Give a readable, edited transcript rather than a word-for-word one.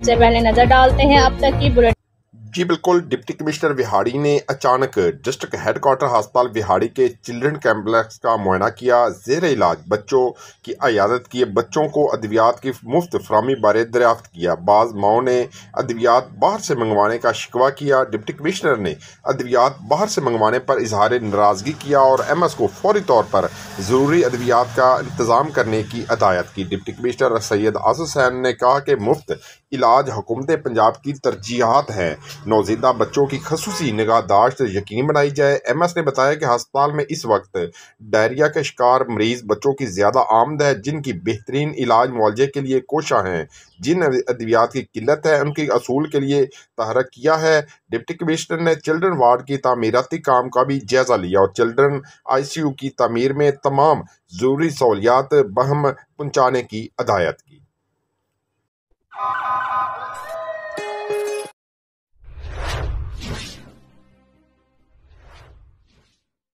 سے پہلے نظر ڈالتے ہیں اب تک کی بلٹ۔ جی بالکل، ڈپٹی کمشنر وہاڑی نے اچانک ڈسٹرکٹ ہیڈ کوارٹر ہسپتال وہاڑی کے چلڈرن کمپلیکس کا معائنہ کیا، زیر علاج بچوں کی عیادت کی، بچوں کو ادویات کی مفت فراہمی بارے دریافت کیا۔ بعض ماؤں نے ادویات باہر سے منگوانے کا شکوہ کیا۔ ڈپٹی کمشنر نے ادویات باہر سے منگوانے پر اظہار ناراضگی کیا اور ایم ایس کو فوری طور پر ضروری ادویات کا انتظام کرنے کی ہدایت کی۔ ڈپٹی کمشنر سید آصف حسین نے کہا کہ مفت علاج حکومت پنجاب کی ترجیحات ہے، نوزائیدہ بچوں کی خصوصی نگہداشت یقینی بنائی جائے۔ ایم ایس نے بتایا کہ ہسپتال میں اس وقت ڈائریا کے شکار مریض بچوں کی زیادہ آمد ہے، جن کی بہترین علاج معالجے کے لیے کوشاں ہیں۔ جن ادویات کی قلت ہے ان کے حصول کے لیے تحریک کیا ہے۔ ڈپٹی کمشنر نے چلڈرن وارڈ کی تعمیراتی کام کا بھی جائزہ لیا اور چلڈرن آئی سی یو کی تعمیر میں تمام ضروری سہولیات بہم پہنچانے کی ہدایت کی۔